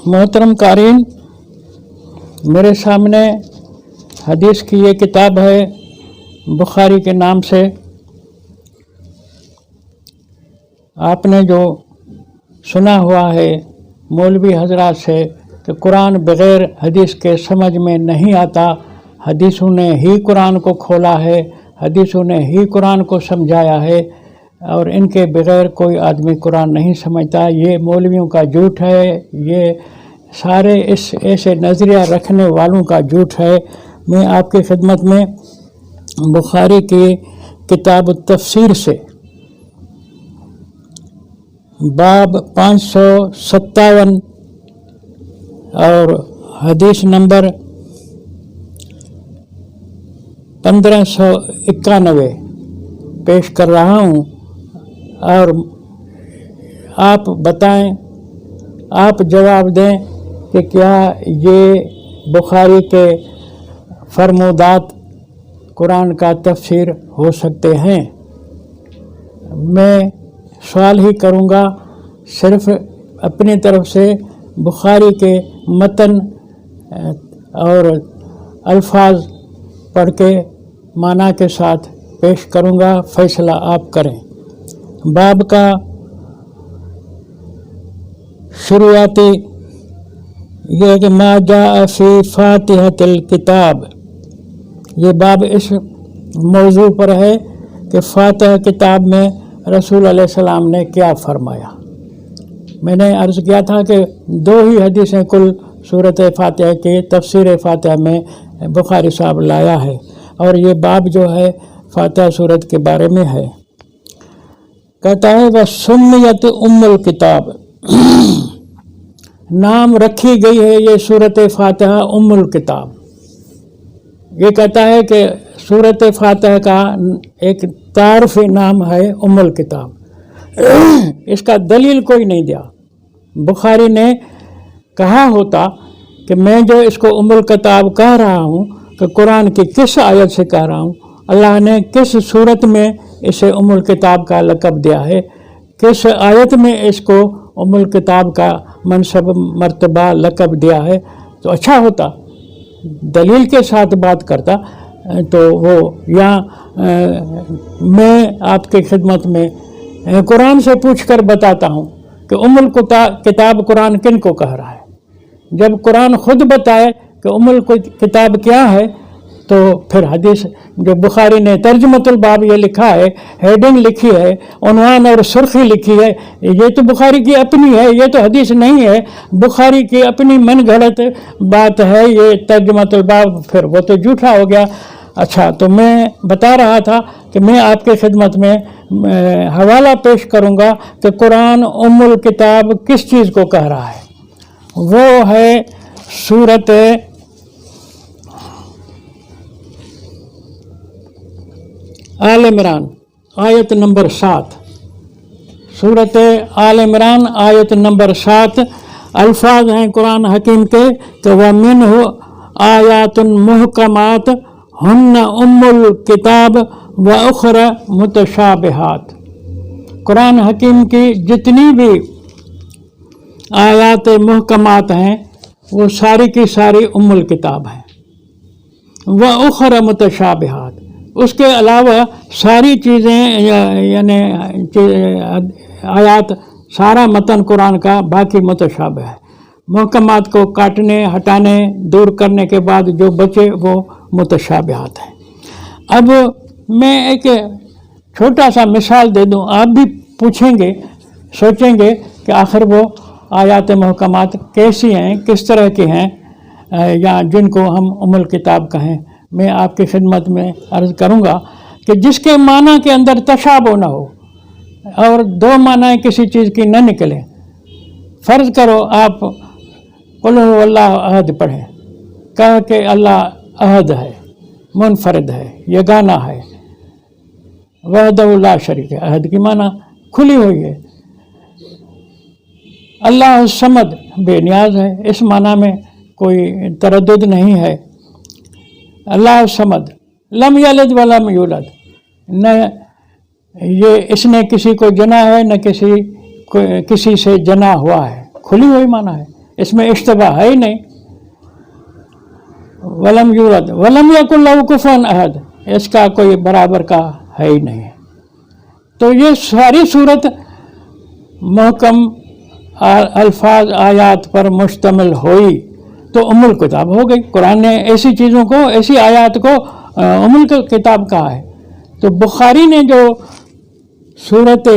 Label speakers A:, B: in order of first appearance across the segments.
A: मोहतरम क़ारीन, मेरे सामने हदीस की ये किताब है बुखारी के नाम से। आपने जो सुना हुआ है मौलवी हजरात से कि कुरान बग़ैर हदीस के समझ में नहीं आता, हदीसों ने ही कुरान को खोला है, हदीसों ने ही कुरान को समझाया है और इनके बग़ैर कोई आदमी कुरान नहीं समझता। ये मौलवियों का झूठ है, ये सारे इस ऐसे नज़रिया रखने वालों का झूठ है। मैं आपकी खिदमत में बुखारी की किताब तफसीर से बाब 557 और हदीस नंबर 1591 पेश कर रहा हूँ और आप बताएं, आप जवाब दें कि क्या ये बुखारी के फरमूदात कुरान का तफसीर हो सकते हैं। मैं सवाल ही करूँगा, सिर्फ़ अपनी तरफ से बुखारी के मतन और अल्फाज पढ़ के माना के साथ पेश करूँगा, फ़ैसला आप करें। बाब का शुरुआती ये कि मा जाअ फ़ी फ़ातिहतिल किताब, ये बाब इस मौजू पर है कि फ़ातिहा किताब में रसूल अलैहिस्सलाम ने क्या फरमाया। मैंने अर्ज़ किया था कि 2 ही हदीसें कुल सूरत फ़ातिहा के तफसीर फ़ातिहा में बुखारी साहब लाया है और ये बाब जो है फ़ातिहा सूरत के बारे में है। कहता है वह सुम्मियत उम्मुल किताब, नाम रखी गई है ये सूरत फ़ातिहा उम्मुल किताब। ये कहता है कि सूरत फ़ातिहा का एक तारफ़ी नाम है उम्मुल किताब। इसका दलील कोई नहीं दिया। बुखारी ने कहा होता कि मैं जो इसको उम्मुल किताब कह रहा हूँ कि कुरान की किस आयत से कह रहा हूँ, अल्लाह ने किस सूरत में इसे उम्मुल किताब का लक़ब दिया है, किस आयत में इसको उम्मुल किताब का मनसब मर्तबा लक़ब दिया है, तो अच्छा होता दलील के साथ बात करता। तो वो यहाँ मैं आपके खिदमत में कुरान से पूछकर बताता हूँ कि उम्मुल किताब कुरान किन को कह रहा है। जब कुरान खुद बताए कि उम्मुल किताब क्या है, तो फिर हदीस जो बुखारी ने तर्जुमतुल बाब ये लिखा है, हेडिंग लिखी है, उन्वान और सुर्खी लिखी है, ये तो बुखारी की अपनी है, ये तो हदीस नहीं है, बुखारी की अपनी मन गढ़ंत बात है ये तर्जुमतुल बाब, फिर वो तो झूठा हो गया। अच्छा, तो मैं बता रहा था कि मैं आपके खिदमत में हवाला पेश करूँगा कि कुरान उम्मुल किताब किस चीज़ को कह रहा है। वो है सूरत आल इमरान आयत नंबर 7। सूरत आल इमरान आयत नंबर 7 अल्फाज हैं कुरान हकीम के कि व मिन्हु आयातुन मुहकमात हुन्ना उम्मुल किताब व उखरा मुतशाबिहात। कुरान हकीम की जितनी भी आयात मुहकमात हैं वो सारी की सारी उम्मुल किताब हैं। व उखरा मुतशाबिहात, उसके अलावा सारी चीज़ें यानी आयात सारा मतन कुरान का बाकी मुतशाबिह है। मुहकमात को काटने हटाने दूर करने के बाद जो बचे वो मुतशाबिहात हैं। अब मैं एक छोटा सा मिसाल दे दूं, आप भी पूछेंगे सोचेंगे कि आखिर वो आयात मुहकमात कैसी हैं, किस तरह की हैं या जिनको हम उम्मुल किताब कहें। मैं आपकी खिदमत में अर्ज़ करूँगा कि जिसके माना के अंदर तशाबुह न हो और 2 मानाएँ किसी चीज़ की न निकले। फ़र्ज़ करो आप कुल हु अल्लाहु अहद पढ़ें, कहा कि अल्लाह अहद है, मुनफरिद है, यगाना है, वहदहु ला शरीक है। अहद की माना खुली हुई है। अल्लाह समद बेनियाज है, इस माना में कोई तरद्दुद नहीं है। अल्लाह समद लम यलिद व लम यूलद, न ये इसने किसी को जना है न किसी से जना हुआ है, खुली हुई माना है। इसमें इश्तबा है ही नहीं। वलम यूलद वलम यकुल लहू कुफुवन अहद, इसका कोई बराबर का है ही नहीं। तो ये सारी सूरत महकम अल्फाज आयात पर मुश्तमिल हुई तो उम्मुल किताब हो गई। कुरान ने ऐसी चीज़ों को, ऐसी आयात को उम्मुल किताब कहा है। तो बुखारी ने जो सूरत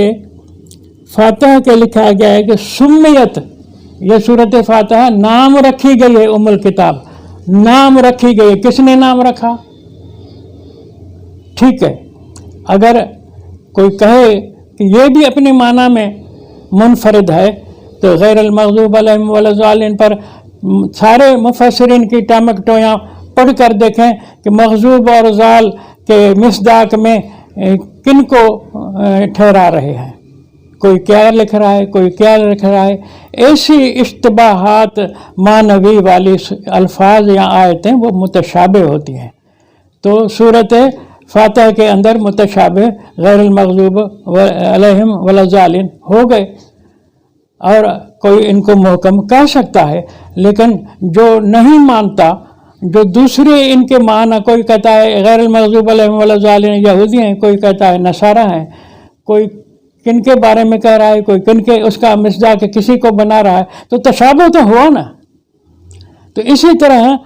A: फातिहा के लिखा गया है कि सुम्मियत, ये सूरत फातिहा नाम रखी गई है उम्मुल किताब, नाम रखी गई है। किसने नाम रखा? ठीक है, अगर कोई कहे कि ये भी अपने माना में मुनफरिद है तो गैरुल मग़ज़ूब अलैहिम वला ज़ालिन पर सारे मुफस्सिरीन की टामकटोयाँ पढ़ कर देखें कि मग़ज़ूब और ज़ाल के मिसदाक में किन को ठहरा रहे हैं। कोई क्या लिख रहा है, कोई क्या लिख रहा है। ऐसी इश्तिबाहात मानवी वाली अल्फाज या आयतें वो मुतशाबे होती हैं। तो सूरत फातिहा के अंदर मुतशाबे गैरुल मग़ज़ूब अलैहिम वला ज़ालिन हो गए और कोई इनको मुहकम कह सकता है। लेकिन जो नहीं मानता, जो दूसरे इनके माना, कोई कहता है गैरुल मग़ज़ूब अलैहिम वला ज़ालिन यहूदी हैं, कोई कहता है नसारा हैं, कोई किनके बारे में कह रहा है, कोई किनके, उसका मिसदाक किसी को बना रहा है, तो तशाबुह तो हुआ ना। तो इसी तरह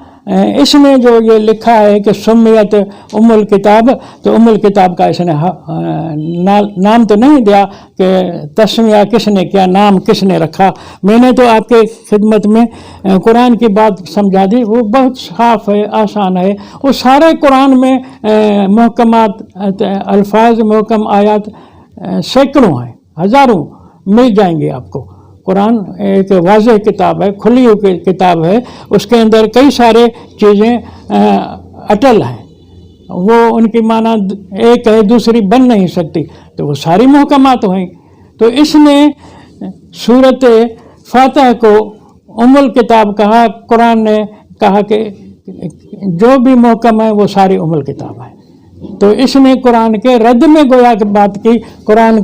A: इसमें जो ये लिखा है कि सुम्मियत उम्मुल किताब, तो उम्मुल किताब का इसने नाम तो नहीं दिया कि तस्मिया किसने किया, नाम किसने रखा। मैंने तो आपके खिदमत में कुरान की बात समझा दी, वो बहुत साफ है, आसान है। वो सारे कुरान में मुहकमात अल्फाज, मुहकम आयात सैकड़ों हैं, हज़ारों मिल जाएंगे आपको। कुरान एक वाज़ेह किताब है, खुली हुई किताब है, उसके अंदर कई सारे चीज़ें अटल हैं, वो उनकी माना एक है दूसरी बन नहीं सकती, तो वो सारी मुहकमात हुई। तो इसने सूरत फातिहा को उम्मुल किताब कहा। कुरान ने कहा कि जो भी मुहकम है वो सारी उम्मुल किताब है। तो इसने कुरान के रद्द में गोया की बात की, कुरान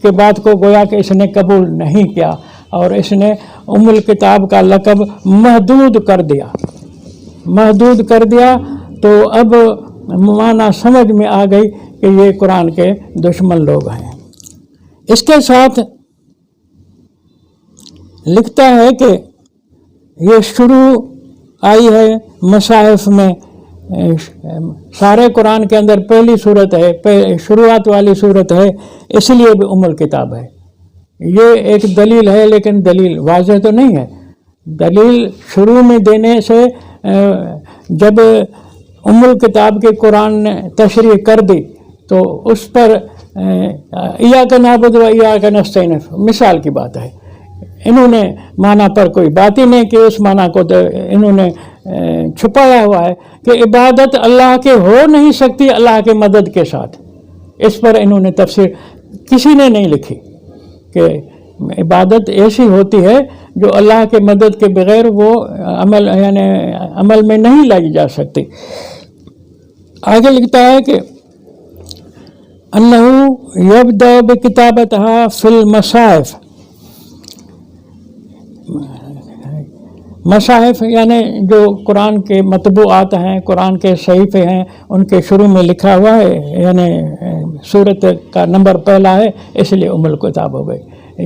A: के बात को गोया कि इसने कबूल नहीं किया और इसने उम्मुल किताब का लक़ब महदूद कर दिया, महदूद कर दिया। तो अब माना समझ में आ गई कि ये कुरान के दुश्मन लोग हैं। इसके साथ लिखता है कि ये शुरू आई है मसाहिफ में, सारे कुरान के अंदर पहली सूरत है, शुरुआत वाली सूरत है, इसलिए भी उम्मुल किताब है। ये एक दलील है, लेकिन दलील वाज़ेह तो नहीं है। दलील शुरू में देने से जब उम्मुल किताब के कुरान ने तशरीह कर दी तो उस पर इय्याका नअबुदु व इय्याका नस्तईन मिसाल की बात है। इन्होंने माना पर कोई बात ही नहीं कि उस माना को तो इन्होंने छुपाया हुआ है कि इबादत अल्लाह के हो नहीं सकती अल्लाह के मदद के साथ। इस पर इन्होंने तफसीर किसी ने नहीं लिखी कि इबादत ऐसी होती है जो अल्लाह के मदद के बगैर वो अमल यानी अमल में नहीं लाई जा सकती। आगे लिखता है कि अन्नहु यब्दा बिकिताबतिहा फिल मसाहिफ, मसाहिफ यानी जो कुरान के मतबूआत हैं, कुरान के सहीफ़े हैं, उनके शुरू में लिखा हुआ है, यानी सूरत का नंबर पहला है, इसलिए उम्मुल किताब हो गई।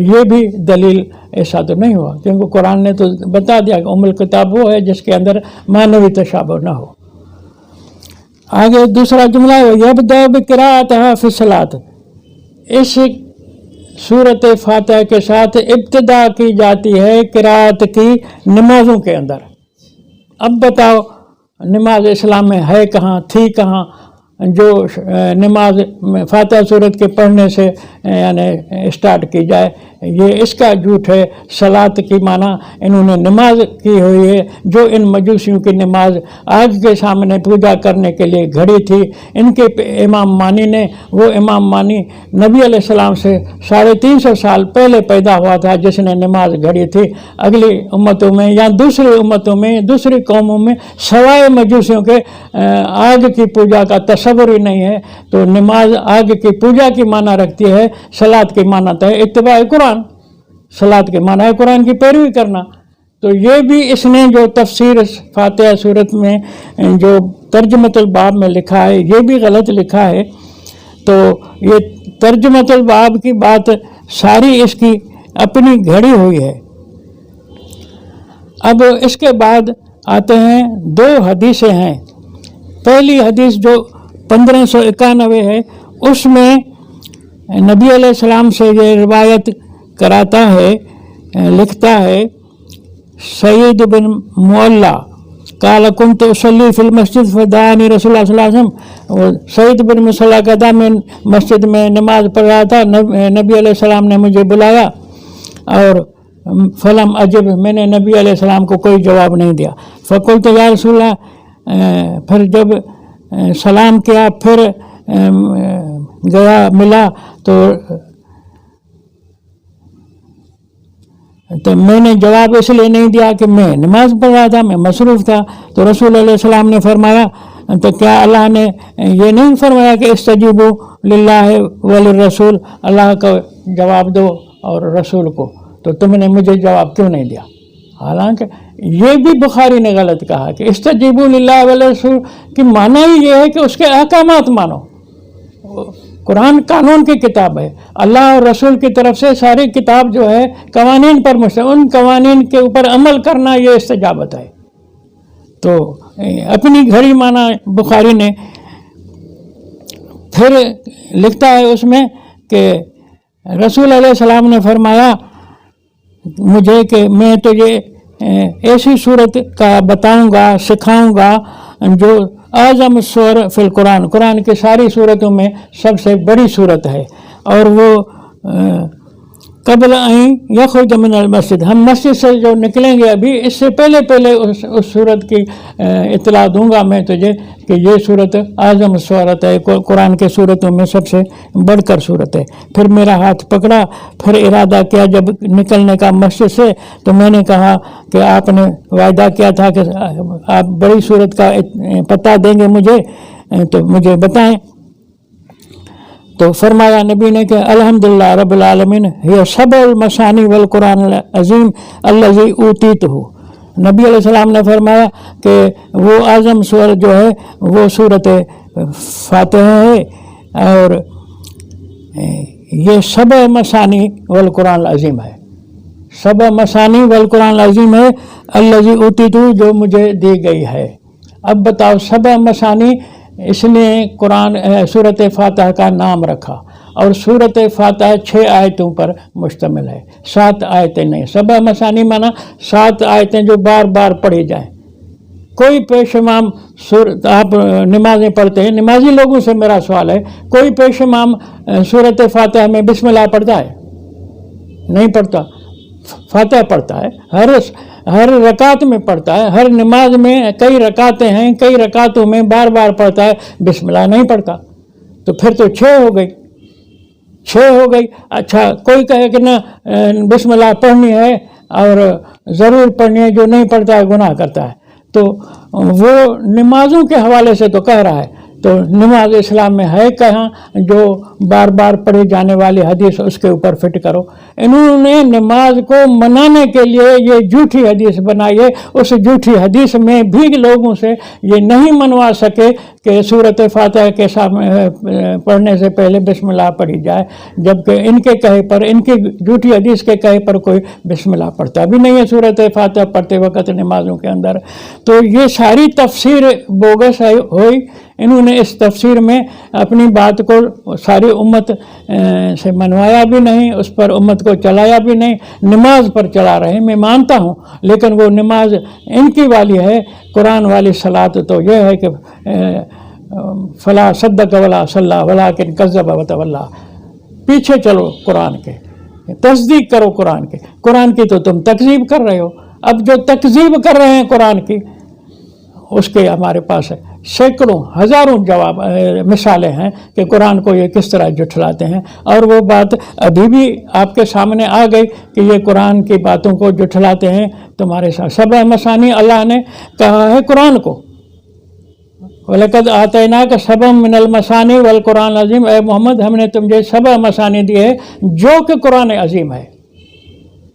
A: ये भी दलील ऐसा तो नहीं हुआ, क्योंकि कुरान ने तो बता दिया कि उम्मुल किताब वो है जिसके अंदर मानवी तशाबुह न हो। आगे दूसरा जुमला है यब्दा बिक़िराअतिहा फ़ी सलात, इस सूरत फातिहा के साथ इब्तिदा की जाती है किरात की नमाज़ों के अंदर। अब बताओ नमाज इस्लाम में है कहाँ, थी कहाँ? जो नमाज फातिहा सूरत के पढ़ने से यानी स्टार्ट की जाए, ये इसका झूठ है। सलात की माना इन्होंने नमाज की हुई है, जो इन मजूसियों की नमाज आग के सामने पूजा करने के लिए घड़ी थी। इनके इमाम मानी ने, वो इमाम मानी नबी अलैहिस्सलाम से 350 साल पहले पैदा हुआ था, जिसने नमाज घड़ी थी। अगली उम्मतों में या दूसरी उम्मतों में, दूसरी कौमों में सवाए मजूसियों के आग की पूजा का तस्वुर ही नहीं है। तो नमाज आग की पूजा की माना रखती है, सलात की माना है इत्तिबा कुरान। सलात के माना है कुरान की पैरवी करना। تو یہ بھی اس نے جو تفسیر فاتحہ صورت میں جو ترجمۃ الباب میں لکھا ہے یہ بھی غلط لکھا ہے. تو یہ ترجمۃ الباب کی بات ساری اس کی اپنی گھڑی ہوئی ہے. اب اس کے بعد آتے ہیں 2 حدیثیں ہیں. پہلی حدیث جو 1591 ہے اس میں نبی علیہ السلام سے یہ روایت کراتا ہے، لکھتا ہے سعید بن معلّہ قال كنت اصلي في المسجد فدعاني رسول اللہ صلی اللہ علیہ وسلم. سعید بن معلّہ کہتا میں مسجد میں نماز پڑھ رہا تھا، نبی علیہ السلام نے مجھے بلایا اور فلم اجب، میں نے نبی علیہ السلام کو کوئی جواب نہیں دیا. فقلت یا رسول اللہ، پھر جب سلام کیا پھر گیا ملا تو میں نے جواب اس لیے نہیں دیا کہ میں نماز پڑھ رہا تھا، میں مصروف تھا. تو رسول علیہ السلام نے فرمایا تو کیا اللہ نے یہ نہیں فرمایا کہ استجیبوا للہ وللرسول، اللہ کو جواب دو اور رسول کو، تو تم نے مجھے جواب کیوں نہیں دیا؟ حالانکہ یہ بھی بخاری نے غلط کہا کہ استجیبوا للہ وللرسول کی معنی ہی یہ ہے کہ اس کے احکامات مانو. قرآن قانون کی کتاب ہے، اللہ اور رسول کی طرف سے ساری کتاب جو ہے قوانین پر مشتمل، ان قوانین کے اوپر عمل کرنا یہ استجابت ہے. تو اپنی گھڑی مانا بخاری نے. پھر لکھتا ہے اس میں کہ رسول علیہ السلام نے فرمایا مجھے کہ میں تجھے ایسی صورت کا بتاؤں گا، سکھاؤں گا جو اعظم سور فی القرآن، قرآن کی ساری صورتوں میں سب سے بڑی صورت ہے. اور وہ قبل ان یخرج من المسجد، ہم مسجد سے جو نکلیں گے ابھی اس سے پہلے اس صورت کی اطلاع دوں گا میں تجھے کہ یہ صورت اعظم صورت ہے، قرآن کے صورتوں میں سب سے بڑھ کر صورت ہے. پھر میرا ہاتھ پکڑا، پھر ارادہ کیا جب نکلنے کا مسجد سے، تو میں نے کہا کہ آپ نے وعدہ کیا تھا کہ آپ بڑی صورت کا پتہ دیں گے مجھے، تو مجھے بتائیں. تو فرمایا نبی نے کہ الحمدللہ رب العالمین یہ سبع المثانی والقرآن العظیم الذی اوتیتہ. نبی علیہ السلام نے فرمایا کہ وہ اعظم سورت جو ہے وہ سورت فاتحہ ہے، اور یہ سبع مثانی والقرآن العظیم ہے. سبع مثانی والقرآن العظیم ہے الذی اوتیتہ، جو مجھے دی گئی ہے. اب بتاؤ، سبع مثانی اس نے قرآن سورت فاتحہ کا نام رکھا، اور سورت فاتحہ 6 آیتوں پر مشتمل ہے، 7 آیتیں نہیں. سبع مثانی مانا 7 آیتیں جو بار بار پڑھی جائیں. کوئی پیش امام آپ نمازیں پڑھتے ہیں، نمازی لوگوں سے میرا سوال ہے، کوئی پیش امام سورت فاتحہ میں بسم اللہ پڑھتا ہے؟ نہیں پڑھتا. فاتحہ پڑھتا ہے، ہر رکعت میں پڑھتا ہے، ہر نماز میں کئی رکعتیں ہیں، کئی رکعتوں میں بار بار پڑھتا ہے، بسم اللہ نہیں پڑھتا. تو پھر تو 6 ہو گئی، 6 ہو گئی. اچھا کوئی کہے کہ نہ بسم اللہ پڑھنی ہے اور ضرور پڑھنی ہے، جو نہیں پڑھتا ہے گناہ کرتا ہے. تو وہ نمازوں کے حوالے سے تو کہہ رہا ہے، تو نماز اسلام میں ہے کہاں جو بار بار پڑھی جانے والی حدیث اس کے اوپر فٹ کرو؟ انہوں نے نماز کو منانے کے لیے یہ جھوٹی حدیث بنائی ہے. اس جھوٹی حدیث میں بھی لوگوں سے یہ نہیں منوا سکے کہ سورت فاتحہ کے سامنے پڑھنے سے پہلے بسم اللہ پڑھی جائے، جبکہ ان کے کہے پر، ان کی جھوٹی حدیث کے کہے پر کوئی بسم اللہ پڑھتا بھی نہیں ہے سورت فاتحہ پڑھتے وقت نمازوں کے اندر. تو یہ ساری تفسیر بوگس ہوئی. انہوں نے اس تفسیر میں اپنی بات کو ساری امت سے منوایا بھی نہیں، اس پر امت کو چلایا بھی نہیں. نماز پر چلا رہے ہیں، میں مانتا ہوں، لیکن وہ نماز ان کی والی ہے. قرآن والی صلاۃ تو یہ ہے کہ فلا صدق ولا صلی ولکن کذب وتولی. پیچھے چلو قرآن کے، تصدیق کرو قرآن کے. قرآن کی تو تم تکذیب کر رہے ہو. اب جو تکذیب کر رہے ہیں قرآن کی، اس کے ہمارے پاس سینکڑوں ہزاروں مثالیں ہیں کہ قرآن کو یہ کس طرح جھٹلاتے ہیں. اور وہ بات ابھی بھی آپ کے سامنے آ گئی کہ یہ قرآن کی باتوں کو جھٹلاتے ہیں تمہارے ساتھ. سبع مثانی اللہ نے کہا ہے قرآن کو، وَلَقَدْ آتَيْنَاكَ سَبْعًا مِنَ الْمَثَانِي وَالْقُرْآنِ الْعَظِيمِ. اے محمد ہم نے تمہیں 7 مثانی دیے جو کہ قرآن عظیم ہے.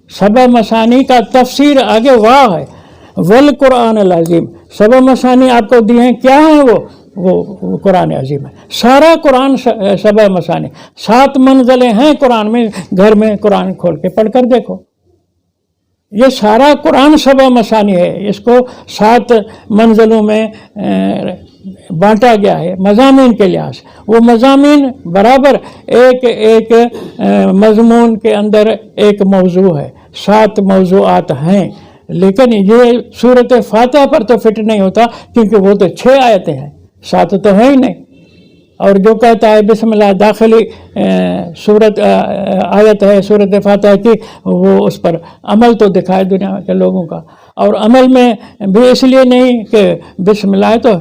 A: सबा मसानी का तफसीर आगे वाह है, वल कुरान अल अजीम। सबा मसानी आपको दिए हैं, क्या है वो कुरान अजीम है। सारा कुरान सबा मसानी, 7 मंजिलें हैं कुरान में, घर में कुरान खोल के पढ़ कर देखो। ये सारा कुरान सबा मसानी है, इसको 7 मंजिलों में बांटा गया है मज़ामीन के लिहाज से। वो मज़ामीन बराबर एक एक मज़मून के अंदर एक मौजू है, 7 मौजूआत हैं। लेकिन ये सूरत फातिहा पर तो फिट नहीं होता, क्योंकि वो तो 6 आयतें हैं, 7 तो है ही नहीं। और जो कहता है बिस्मिल्लाह दाखिली सूरत आयत है सूरत फातिहा की, वो उस पर अमल तो दिखाए दुनिया के लोगों का। और अमल में भी इसलिए नहीं कि बिस्मिल्लाह, तो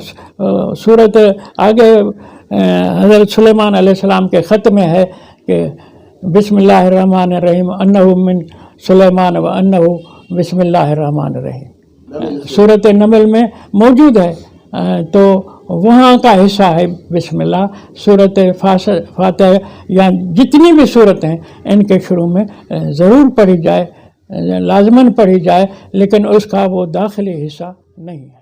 A: सूरत आगे हज़रत सुलेमान अलैहिस्सलाम के ख़त में है कि बिस्मिल्लाहिर्रहमानिर्रहीम अन्नहु मिन सुलेमान व अन्नहु बिस्मिल्लाहिर्रहमानिर्रहीम सूरत नमल में मौजूद है। तो वहाँ का हिस्सा है बिस्मिल्लाह। सूरत फातिहा या जितनी भी सूरत हैं इनके शुरू में ज़रूर पढ़ी जाए, लाजमन पढ़ी जाए, लेकिन उसका वो दाखिली हिस्सा नहीं है।